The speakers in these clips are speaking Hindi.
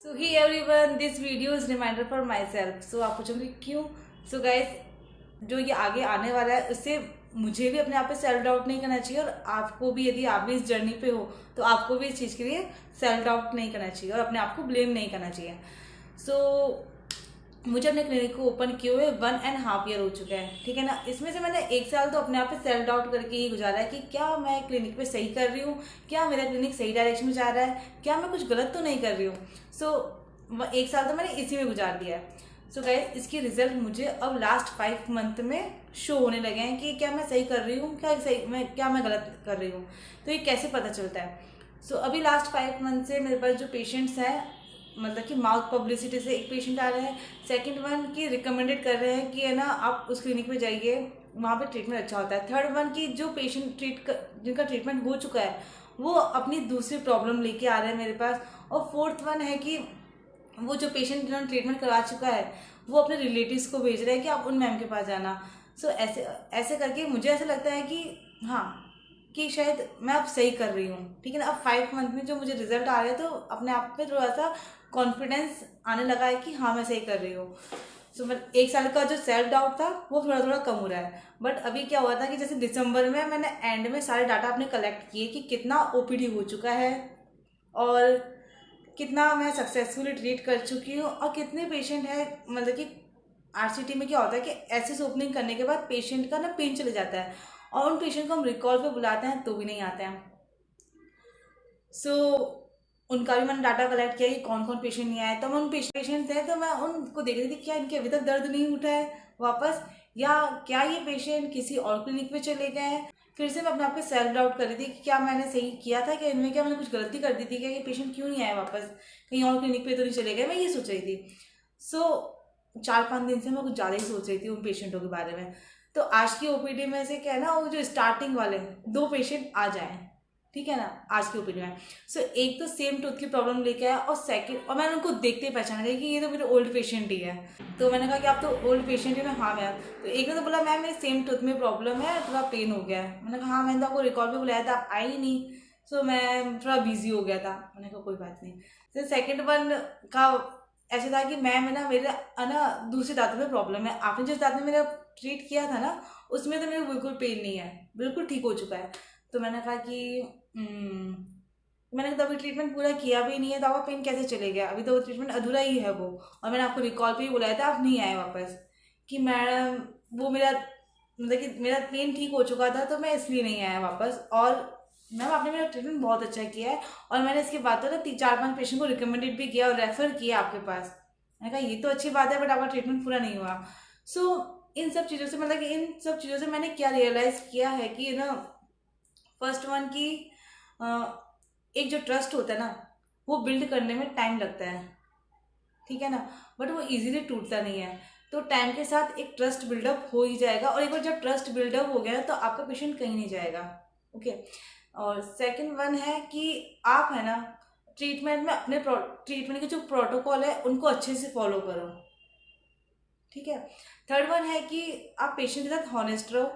So hey everyone, this video is reminder for myself. So आप पूछोगे क्यों? So guys, जो ये आगे आने वाला है उससे मुझे भी अपने आप पे सेल्फ डाउट नहीं करना चाहिए, और आपको भी, यदि आप भी इस जर्नी पे हो तो आपको भी इस चीज़ के लिए सेल्फ डाउट नहीं करना चाहिए और अपने आप को ब्लेम नहीं करना चाहिए. सो मुझे अपने क्लिनिक को ओपन किए हुए 1.5 ईयर हो चुका है. ठीक है ना. इसमें से मैंने 1 साल तो अपने आप पे सेल्फ डाउट करके ही गुजारा है कि क्या मैं क्लिनिक पे सही कर रही हूँ, क्या मेरा क्लिनिक सही डायरेक्शन में जा रहा है, क्या मैं कुछ गलत तो नहीं कर रही हूँ. सो 1 साल तो मैंने इसी में गुजार दिया है. सो गाइस, इसके रिजल्ट मुझे अब लास्ट 5 मंथ में शो होने लगे हैं कि क्या मैं सही कर रही हूँ, क्या मैं गलत कर रही हूँ. तो ये कैसे पता चलता है. सो अभी लास्ट 5 मंथ से मेरे पास जो पेशेंट्स हैं, मतलब कि माउथ पब्लिसिटी से एक पेशेंट आ रहे हैं. सेकंड वन की रिकमेंडेड कर रहे हैं कि है ना आप उस क्लिनिक में जाइए, वहाँ पे ट्रीटमेंट अच्छा होता है. थर्ड वन की जो पेशेंट जिनका ट्रीटमेंट हो चुका है वो अपनी दूसरी प्रॉब्लम लेके आ रहे हैं मेरे पास. और फोर्थ वन है कि वो जो पेशेंट जिन्होंने ट्रीटमेंट करवा चुका है वो अपने रिलेटिव्स को भेज रहे हैं कि आप उन मैम के पास जाना. सो ऐसे ऐसे करके मुझे ऐसा लगता है कि हाँ, कि शायद मैं अब सही कर रही हूँ. ठीक है ना. अब 5 मंथ में जो मुझे रिजल्ट आ रहे हैं तो अपने आप पे थोड़ा सा कॉन्फिडेंस आने लगा है कि हाँ मैं सही कर रही हूँ. सो मैं 1 साल का जो सेल्फ डाउट था वो थोड़ा थोड़ा कम हो रहा है. बट अभी क्या हुआ था कि जैसे दिसंबर में मैंने एंड में सारे डाटा अपने कलेक्ट किए कि कितना ओपीडी हो चुका है, और कितना मैं सक्सेसफुली ट्रीट कर चुकी हूँ, और कितने पेशेंट हैं. मतलब कि आरसीटी में क्या होता है कि एसिस ओपनिंग करने के बाद पेशेंट का ना पेन चले जाता है, और उन पेशेंट को हम रिकॉल पे बुलाते हैं तो भी नहीं आते हैं. सो उनका भी मैंने डाटा कलेक्ट किया कि कौन कौन पेशेंट नहीं आए. तो मैं उन पेशेंट थे तो मैं उनको देख रही थी क्या इनके अभी तक दर्द नहीं उठा है वापस, या क्या ये पेशेंट किसी और क्लिनिक पे चले गए हैं. फिर से मैं अपने आप पे सेल्फ डाउट कर रही थी कि क्या मैंने सही किया था, क्या इनमें क्या मैंने कुछ गलती कर दी थी, क्या ये पेशेंट क्यों नहीं आए वापस, कहीं और क्लिनिक पे तो नहीं चले गए. मैं ये सोच रही थी. सो 4-5 दिन से मैं कुछ ज़्यादा ही सोच रही थी उन पेशेंटों के बारे में. तो आज की ओपीडी में से क्या है ना, वो जो स्टार्टिंग वाले 2 पेशेंट आ जाए. ठीक है ना. आज की ओपीडी में सो एक तो सेम टूथ की प्रॉब्लम लेके आया, और सेकंड, और मैंने उनको देखते ही पहचाना गया कि ये तो मेरे ओल्ड पेशेंट ही है. तो मैंने कहा कि आप तो ओल्ड पेशेंट है ना. हाँ मैम. तो एक ने तो बोला मैम मेरे सेम टूथ में प्रॉब्लम है, थोड़ा पेन हो गया है. मैंने कहा हाँ मैंने तो आपको रिकॉर्ड पे बुलाया था, आप आई ही नहीं. सो मैं थोड़ा बिजी हो गया था. मैंने कहा कोई बात नहीं. तो सेकेंड वन का ऐसा था कि मैम है ना मेरे है ना दूसरे दांतों में प्रॉब्लम है, आपने जिस दांत में मेरा ट्रीट किया था ना उसमें तो मेरे बिल्कुल पेन नहीं है, बिल्कुल ठीक हो चुका है. तो मैंने कहा कि मैंने तो अभी ट्रीटमेंट पूरा किया भी नहीं है तो आपका पेन कैसे चले गया, अभी तो वो ट्रीटमेंट अधूरा ही है वो. और मैंने आपको रिकॉल पे ही बुलाया था, आप नहीं आए वापस. कि मैडम वो मेरा मतलब कि मेरा पेन ठीक हो चुका था तो मैं इसलिए नहीं आया वापस. और मैम आपने मेरा ट्रीटमेंट बहुत अच्छा किया है, और मैंने इसके बाद तो ना 4-5 पेशेंट को रिकमेंडेड भी किया और रेफर किया आपके पास. मैंने कहा ये तो अच्छी बात है बट आपका ट्रीटमेंट पूरा नहीं हुआ. सो इन सब चीज़ों से, मतलब कि इन सब चीज़ों से मैंने क्या रियलाइज़ किया है कि ना, फर्स्ट वन की एक जो ट्रस्ट होता है ना वो बिल्ड करने में टाइम लगता है. ठीक है ना. बट वो इजीली टूटता नहीं है. तो टाइम के साथ एक ट्रस्ट बिल्डअप हो ही जाएगा, और एक बार जब ट्रस्ट बिल्डअप हो गया ना तो आपका पेशेंट कहीं नहीं जाएगा. ओके. और सेकंड वन है कि आप है ना ट्रीटमेंट में अपने ट्रीटमेंट के जो प्रोटोकॉल है उनको अच्छे से फॉलो करो. ठीक है. थर्ड वन है कि आप पेशेंट के साथ हॉनेस्ट रहो,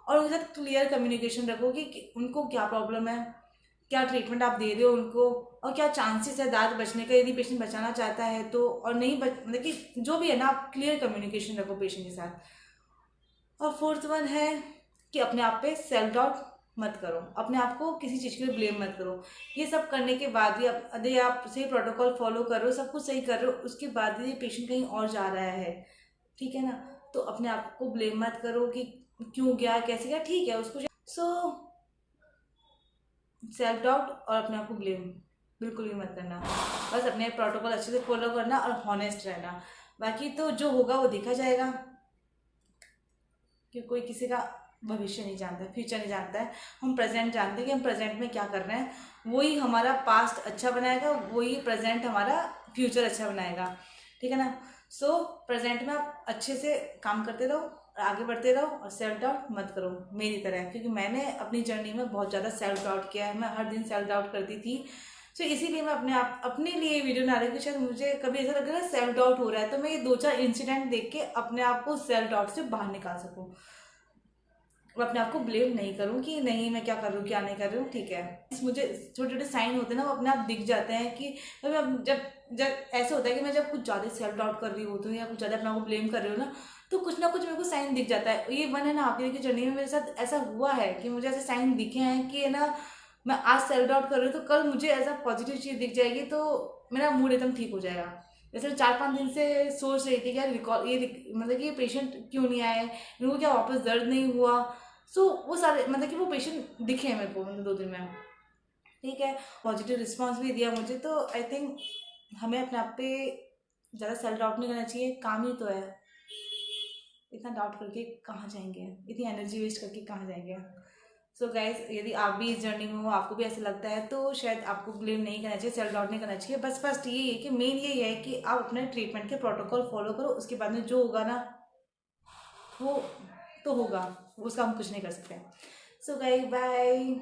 और उनके साथ क्लियर कम्युनिकेशन रखो कि उनको क्या प्रॉब्लम है, क्या ट्रीटमेंट आप दे रहे हो उनको, और क्या चांसेस है दांत बचने का यदि पेशेंट बचाना चाहता है तो, और नहीं मतलब कि जो भी है ना आप क्लियर कम्युनिकेशन रखो पेशेंट के साथ. और फोर्थ वन है कि अपने आप पे सेल्फ डाउट मत करो, अपने आप को किसी चीज़ के लिए ब्लेम मत करो. ये सब करने के बाद भी यदि आप सही प्रोटोकॉल फॉलो कर रहे हो, सब कुछ सही कर रहे हो, उसके बाद भी पेशेंट कहीं और जा रहा है. ठीक है ना. तो अपने आप को ब्लेम मत करो कि क्यों गया कैसे गया. ठीक है उसको. सो सेल्फ डाउट और अपने आप को ब्लेम बिल्कुल भी मत करना. बस अपने प्रोटोकॉल अच्छे से फॉलो करना और हॉनेस्ट रहना. बाकी तो जो होगा वो देखा जाएगा, कि कोई किसी का भविष्य नहीं जानता, फ्यूचर नहीं जानता है. हम प्रेजेंट जानते हैं कि हम प्रेजेंट में क्या कर रहे हैं. वही हमारा पास्ट अच्छा बनाएगा, वही प्रेजेंट हमारा फ्यूचर अच्छा बनाएगा. ठीक है ना. सो प्रेजेंट में आप अच्छे से काम करते रहो, आगे बढ़ते रहो, और सेल्फ डाउट मत करो मेरी तरह, क्योंकि मैंने अपनी जर्नी में बहुत ज़्यादा सेल्फ डाउट किया है. मैं हर दिन सेल्फ डाउट करती थी. सो इसीलिए मैं अपने लिए वीडियो बना रही हूँ कि शायद मुझे कभी ऐसा लग रहा है सेल्फ डाउट हो रहा है तो मैं ये 2-4 इंसिडेंट देख के अपने आप को सेल्फ डाउट से बाहर निकाल सकूँ. और अपने आप को ब्लेम नहीं करूँ कि नहीं मैं क्या कर रही हूँ क्या नहीं कर रही हूँ, ठीक है। मुझे छोटे छोटे साइन होते हैं ना, वो अपने आप दिख जाते हैं कि जब जब ऐसे होता है कि मैं जब कुछ ज़्यादा सेल्फ डाउट कर रही होती हूँ या कुछ ज़्यादा अपने आप को ब्लेम कर रही हूँ ना, तो कुछ ना कुछ मेरे को साइन दिख जाता है। ये वन है ना आपकी की जर्नी में मेरे साथ ऐसा हुआ है कि मुझे ऐसे साइन दिखे हैं कि है ना, मैं आज सेल्फ डाउट कर रही हूँ तो कल मुझे ऐसा पॉजिटिव चीज़ दिख जाएगी तो मेरा मूड एकदम ठीक हो जाएगा। जैसे मैं 4-5 दिन से सोच रही थी कि यार रिकॉल ये मतलब कि ये पेशेंट क्यों नहीं आए, इनको क्या वापस दर्द नहीं हुआ। सो वो सारे मतलब कि वो पेशेंट दिखे हैं मेरे को मतलब 2 दिन में, ठीक है। पॉजिटिव रिस्पॉन्स भी दिया मुझे। तो आई थिंक हमें अपने आप पे ज़्यादा सेल्फ डाउट नहीं करना चाहिए, काम ही तो है। इतना डाउट करके कहाँ जाएंगे, इतनी एनर्जी वेस्ट करके कहाँ जाएंगे। सो गाइज, यदि आप भी इस जर्नी में हो, आपको भी ऐसा लगता है, तो शायद आपको ब्लेम नहीं करना चाहिए, सेल्फ डाउट नहीं करना चाहिए। बस फर्स्ट ये है कि मेन ये है कि आप अपने ट्रीटमेंट के प्रोटोकॉल फॉलो करो, उसके बाद में जो होगा ना वो तो होगा, उसका हम कुछ नहीं कर सकते। So guys bye.